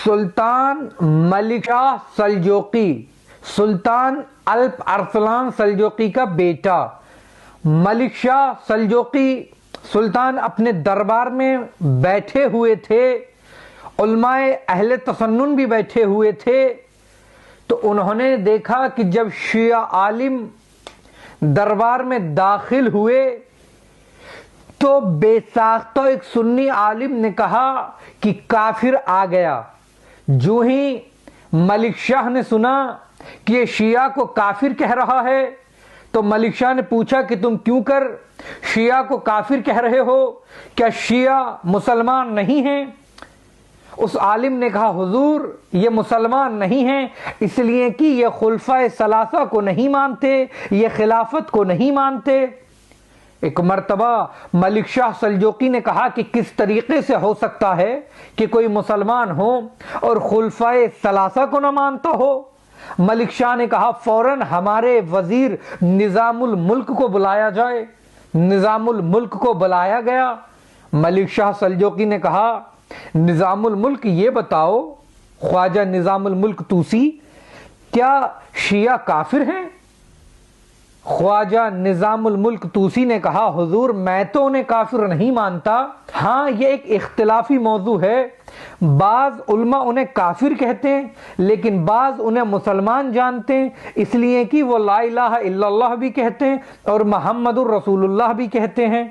سلطان ملک شاہ سلجوقی، سلطان الپ ارسلان سلجوقی کا بیٹا ملک شاہ سلجوقی سلطان اپنے دربار میں بیٹھے ہوئے تھے، علماء اہل تسنن بھی بیٹھے ہوئے تھے، تو انہوں نے دیکھا کہ جب شیعہ عالم دربار میں داخل ہوئے تو بے ساختہ ایک سنی عالم نے کہا کہ کافر آ گیا۔ جو ہی ملک شاہ نے سنا کہ یہ شیعہ کو کافر کہہ رہا ہے تو ملک شاہ نے پوچھا کہ تم کیوں کر شیعہ کو کافر کہہ رہے ہو؟ کیا شیعہ مسلمان نہیں ہیں؟ اس عالم نے کہا حضور یہ مسلمان نہیں ہیں اس لیے کہ یہ خلفائے ثلاثہ کو نہیں مانتے، یہ خلافت کو نہیں مانتے۔ ایک مرتبہ ملک شاہ سلجوقی نے کہا کہ کس طریقے سے ہو سکتا ہے کہ کوئی مسلمان ہو اور خلفائے ثلاثہ کو نہ مانتا ہو؟ ملک شاہ نے کہا فوراً ہمارے وزیر نظام الملک کو بلایا جائے۔ نظام الملک کو بلایا گیا۔ ملک شاہ سلجوقی نے کہا نظام الملک یہ بتاؤ خواجہ نظام الملک توسی، کیا شیعہ کافر ہیں؟ خواجہ نظام الملک توسی نے کہا حضور میں تو انہیں کافر نہیں مانتا، ہاں یہ ایک اختلافی موضوع ہے، بعض علماء انہیں کافر کہتے ہیں لیکن بعض انہیں مسلمان جانتے ہیں، اس لیے کہ وہ لا الہ الا اللہ بھی کہتے ہیں اور محمد الرسول اللہ بھی کہتے ہیں۔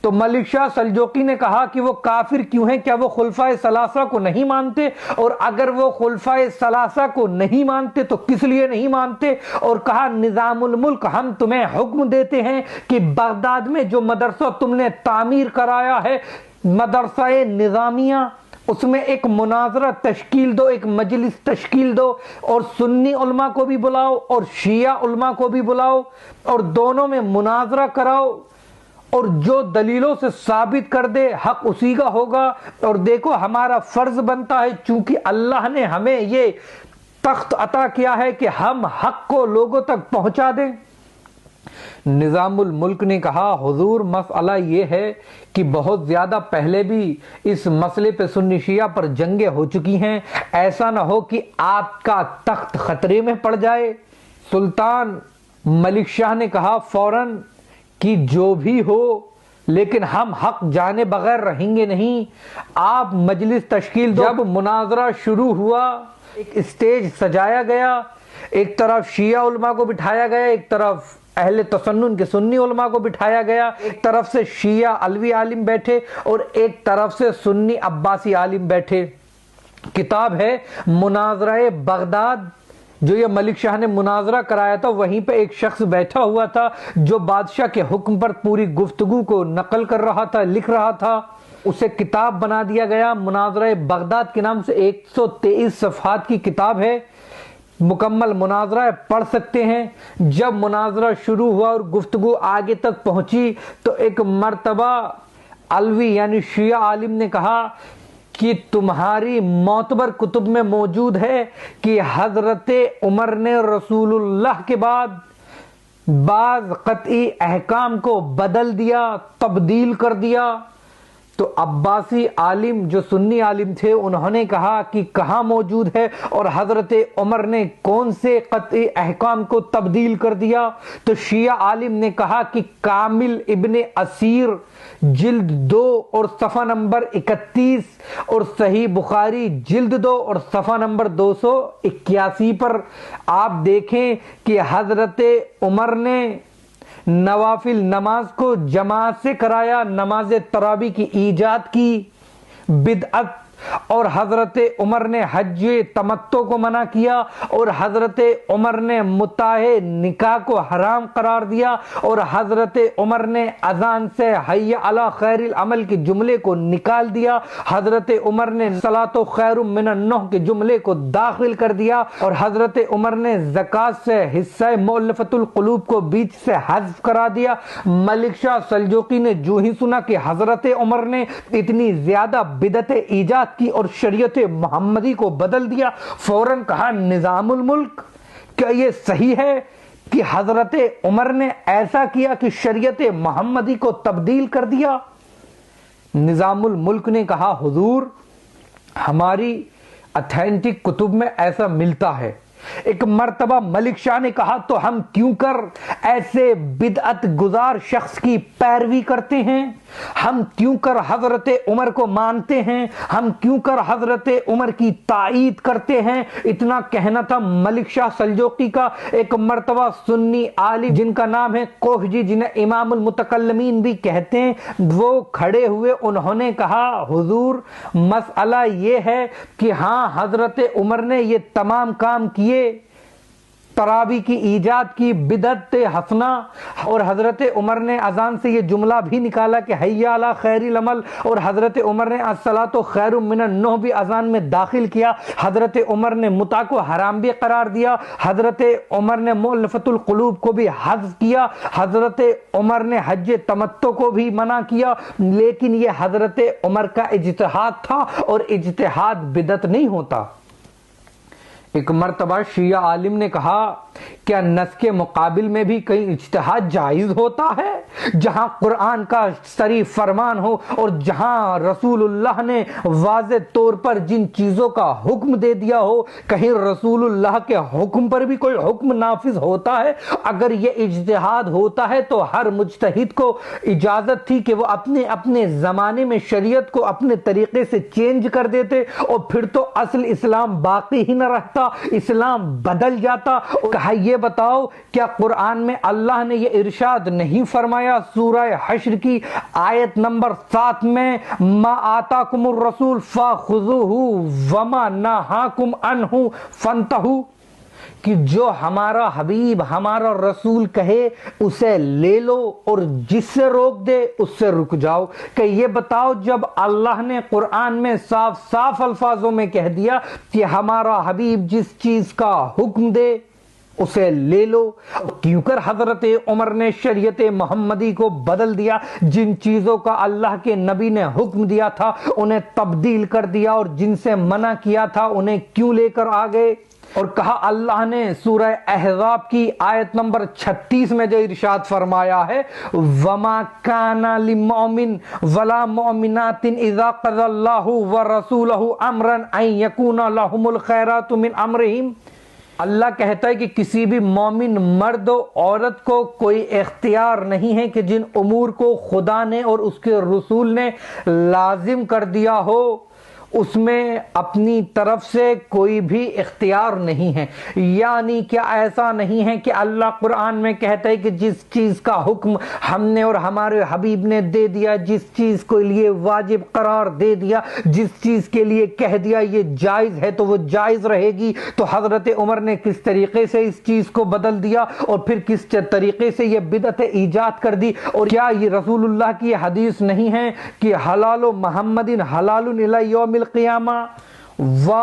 تو ملک شاہ سلجوقی نے کہا کہ وہ کافر کیوں ہیں؟ کیا وہ خلفائے ثلاثہ کو نہیں مانتے؟ اور اگر وہ خلفائے ثلاثہ کو نہیں مانتے تو کس لیے نہیں مانتے؟ اور کہا نظام الملک ہم تمہیں حکم دیتے ہیں کہ بغداد میں جو مدرسہ تم نے تعمیر کرایا ہے مدرسہ نظامیہ، اس میں ایک مناظرہ تشکیل دو، ایک مجلس تشکیل دو اور سنی علماء کو بھی بلاؤ اور شیعہ علماء کو بھی بلاؤ اور دونوں میں مناظرہ کراؤ، اور جو دلیلوں سے ثابت کر دے حق اسی کا ہوگا۔ اور دیکھو ہمارا فرض بنتا ہے چونکہ اللہ نے ہمیں یہ تخت عطا کیا ہے کہ ہم حق کو لوگوں تک پہنچا دیں۔ نظام الملک نے کہا حضور مسئلہ یہ ہے کہ بہت زیادہ پہلے بھی اس مسئلے پہ سنی شیعہ پر جنگیں ہو چکی ہیں، ایسا نہ ہو کہ آپ کا تخت خطرے میں پڑ جائے۔ سلطان ملک شاہ نے کہا فوراً کہ جو بھی ہو لیکن ہم حق جانے بغیر رہیں گے نہیں، آپ مجلس تشکیل دو۔ جب مناظرہ شروع ہوا ایک اسٹیج سجایا گیا، ایک طرف شیعہ علماء کو بٹھایا گیا، ایک طرف اہل تسنن کے سنی علماء کو بٹھایا گیا، ایک طرف سے شیعہ علوی عالم بیٹھے اور ایک طرف سے سنی عباسی عالم بیٹھے۔ کتاب ہے مناظرہ بغداد، جو یہ ملک شاہ نے مناظرہ کرایا تھا وہیں پہ ایک شخص بیٹھا ہوا تھا جو بادشاہ کے حکم پر پوری گفتگو کو نقل کر رہا تھا، لکھ رہا تھا، اسے کتاب بنا دیا گیا مناظرہ بغداد کے نام سے۔ 123 صفحات کی کتاب ہے، مکمل مناظرہ پڑھ سکتے ہیں۔ جب مناظرہ شروع ہوا اور گفتگو آگے تک پہنچی تو ایک مرتبہ علوی یعنی شیعہ عالم نے کہا کہ تمہاری معتبر کتب میں موجود ہے کہ حضرت عمر نے رسول اللہ کے بعد بعض قطعی احکام کو بدل دیا، تبدیل کر دیا۔ تو عباسی عالم جو سنی عالم تھے انہوں نے کہا کہ کہاں موجود ہے اور حضرت عمر نے کون سے قطعی احکام کو تبدیل کر دیا؟ تو شیعہ عالم نے کہا کہ کامل ابن اسیر جلد 2 اور صفحہ نمبر 31 اور صحیح بخاری جلد 2 اور صفحہ نمبر 281 پر آپ دیکھیں کہ حضرت عمر نے نوافل نماز کو جماعت سے کرایا، نماز تراویح کی ایجاد کی، بدعت، اور حضرت عمر نے حج تمتع کو منع کیا اور حضرت عمر نے متاع نکاح کو حرام قرار دیا اور حضرت عمر نے اذان سے حی علی خیر العمل کے جملے کو نکال دیا، حضرت عمر نے صلاۃ خیر من النوم کے جملے کو داخل کر دیا اور حضرت عمر نے زکوٰۃ سے حصہ مؤلفۃ القلوب کو بیچ سے حذف کرا دیا۔ ملک شاہ سلجوقی نے جو ہی سنا کہ حضرت عمر نے اتنی زیادہ بدعت ایجاد کی اور شریعت محمدی کو بدل دیا، فوراً کہا نظام الملک کیا یہ صحیح ہے کہ حضرت عمر نے ایسا کیا کہ شریعت محمدی کو تبدیل کر دیا؟ نظام الملک نے کہا حضور ہماری اتھینٹک کتب میں ایسا ملتا ہے۔ ایک مرتبہ ملک شاہ نے کہا تو ہم کیوں کر ایسے بدعت گزار شخص کی پیروی کرتے ہیں؟ ہم کیوں کر حضرت عمر کو مانتے ہیں؟ ہم کیوں کر حضرت عمر کی تائید کرتے ہیں؟ اتنا کہنا تھا ملک شاہ سلجوقی کا۔ ایک مرتبہ سنی عالم جن کا نام ہے کوہجی، جنہیں امام المتکلمین بھی کہتے ہیں، وہ کھڑے ہوئے، انہوں نے کہا حضور مسئلہ یہ ہے کہ ہاں حضرت عمر نے یہ تمام کام کیے، تراوی کی ایجاد کی، بدعت حسنہ، اور حضرت عمر نے اذان سے یہ جملہ بھی نکالا کہ حی علی خیر العمل، اور حضرت عمر نے الصلاۃ خیر من النوم بھی اذان میں داخل کیا۔ حضرت عمر نے متع کو حرام بھی قرار دیا، حضرت عمر نے مؤلفۃ القلوب کو بھی حذف کیا، حضرت عمر نے حج تمتع کو بھی منع کیا، لیکن یہ حضرت عمر کا اجتہاد تھا اور اجتہاد بدعت نہیں ہوتا۔ ایک مرتبہ شیعہ عالم نے کہا کیا نص کے مقابل میں بھی کہیں اجتہاد جائز ہوتا ہے؟ جہاں قرآن کا صریح فرمان ہو اور جہاں رسول اللہ نے واضح طور پر جن چیزوں کا حکم دے دیا ہو، کہیں رسول اللہ کے حکم پر بھی کوئی حکم نافذ ہوتا ہے؟ اگر یہ اجتہاد ہوتا ہے تو ہر مجتہد کو اجازت تھی کہ وہ اپنے اپنے زمانے میں شریعت کو اپنے طریقے سے چینج کر دیتے، اور پھر تو اصل اسلام باقی ہی نہ رہتا، اسلام بدل جاتا۔ کہا یہ بتاؤ کیا قرآن میں اللہ نے یہ ارشاد نہیں فرمایا سورہ حشر کی آیت نمبر 7 میں ما آتاکم الرسول فخذوہ وما نہاکم عنہ فانتہوا، کہ جو ہمارا حبیب ہمارا رسول کہے اسے لے لو اور جس سے روک دے اس سے رک جاؤ؟ کہ یہ بتاؤ جب اللہ نے قرآن میں صاف صاف الفاظوں میں کہہ دیا کہ ہمارا حبیب جس چیز کا حکم دے اسے لے لو، کیوں کر حضرت عمر نے شریعت محمدی کو بدل دیا؟ جن چیزوں کا اللہ کے نبی نے حکم دیا تھا انہیں تبدیل کر دیا، اور جن سے منع کیا تھا انہیں کیوں لے کر آ گئے؟ اور کہا اللہ نے سورہ احزاب کی آیت نمبر 36 میں جو ارشاد فرمایا ہے وَمَا كَانَ لِمُؤْمِنٍ وَلَا مُؤْمِنَاتٍ إِذَا قَضَى اللَّهُ وَرَسُولُهُ أَمْرًا أَن يَكُونَ لَهُمُ الْخِيَرَةُ مِنْ أَمْرِهِمْ۔ اللہ کہتا ہے کہ کسی بھی مومن مرد و عورت کو کوئی اختیار نہیں ہے کہ جن امور کو خدا نے اور اس کے رسول نے لازم کر دیا ہو اس میں اپنی طرف سے کوئی بھی اختیار نہیں ہے۔ یعنی کیا ایسا نہیں ہے کہ اللہ قرآن میں کہتا ہے کہ جس چیز کا حکم ہم نے اور ہمارے حبیب نے دے دیا، جس چیز کے لیے واجب قرار دے دیا، جس چیز کے لیے کہہ دیا یہ جائز ہے تو وہ جائز رہے گی؟ تو حضرت عمر نے کس طریقے سے اس چیز کو بدل دیا اور پھر کس طریقے سے یہ بدعت ایجاد کر دی؟ اور کیا یہ رسول اللہ کی حدیث نہیں ہے کہ حلال و محمد حلال الی یوم القیامہ و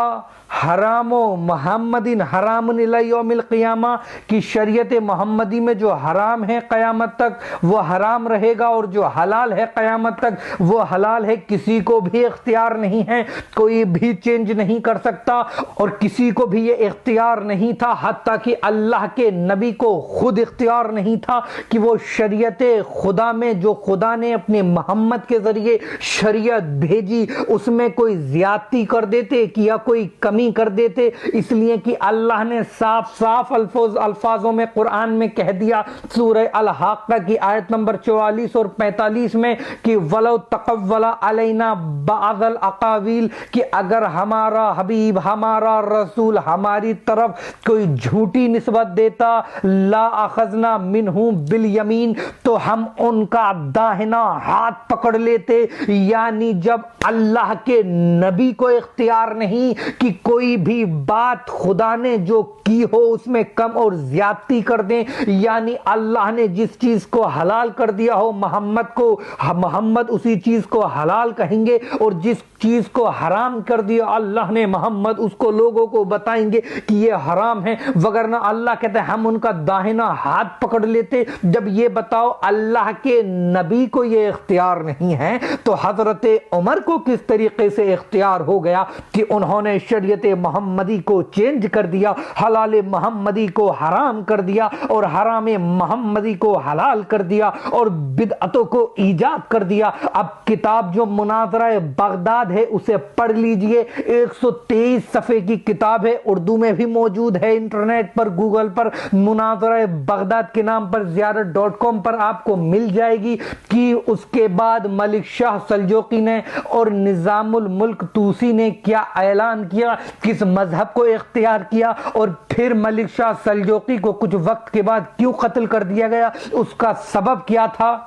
حرام و محمد حرام الی یوم القیامہ، کی شریعت محمدی میں جو حرام ہے قیامت تک وہ حرام رہے گا اور جو حلال ہے قیامت تک وہ حلال ہے؟ کسی کو بھی اختیار نہیں ہے، کوئی بھی چینج نہیں کر سکتا، اور کسی کو بھی یہ اختیار نہیں تھا، حتیٰ کہ اللہ کے نبی کو خود اختیار نہیں تھا کہ وہ شریعت خدا میں جو خدا نے اپنے محمد کے ذریعے شریعت بھیجی اس میں کوئی زیادتی کر دیتے یا کوئی کمی کر دیتے، اس لیے کہ اللہ نے صاف صاف الفاظوں میں قرآن میں کہہ دیا سورہ الحاقہ کی آیت نمبر 44 اور 45 میں کہ وَلَوْ تَقَوَّلَ عَلَيْنَا بَعْضَ الْأَقَاوِيلِ، کہ اگر ہمارا حبیب ہمارا رسول ہماری طرف کوئی جھوٹی نسبت دیتا لا اخذنا منہ بالیمین، تو ہم ان کا داہنا ہاتھ پکڑ لیتے۔ یعنی جب اللہ کے نبی کو اختیار نہیں کہ کوئی بھی بات خدا نے جو کی ہو اس میں کم اور زیادتی کر دیں، یعنی اللہ نے جس چیز کو حلال کر دیا ہو محمد اسی چیز کو حلال کہیں گے، اور جس چیز کو حرام کر دیا اللہ نے محمد اس کو لوگوں کو بتائیں گے کہ یہ حرام ہے، وگرنہ اللہ کہتے ہیں ہم ان کا داہنا ہاتھ پکڑ لیتے۔ جب یہ بتاؤ اللہ کے نبی کو یہ اختیار نہیں ہے تو حضرت عمر کو کس طریقے سے اختیار ہو گیا کہ انہوں نے شریعت شریعت محمدی کو چینج کر دیا، حلال محمدی کو حرام کر دیا اور حرام محمدی کو حلال کر دیا اور بدعتوں کو ایجاد کر دیا۔ اب کتاب جو مناظرہ بغداد ہے اسے پڑھ لیجئے، 123 صفحے کی کتاب ہے، اردو میں بھی موجود ہے، انٹرنیٹ پر گوگل پر مناظرہ بغداد کے نام پر زیارت.com پر آپ کو مل جائے گی کہ اس کے بعد ملک شاہ سلجوقی نے اور نظام الملک طوسی نے کیا اعلان کیا، کس مذہب کو اختیار کیا، اور پھر ملک شاہ سلجوقی کو کچھ وقت کے بعد کیوں قتل کر دیا گیا، اس کا سبب کیا تھا۔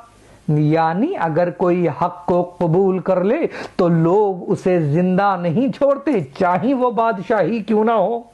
یعنی اگر کوئی حق کو قبول کر لے تو لوگ اسے زندہ نہیں چھوڑتے، چاہے وہ بادشاہی کیوں نہ ہو۔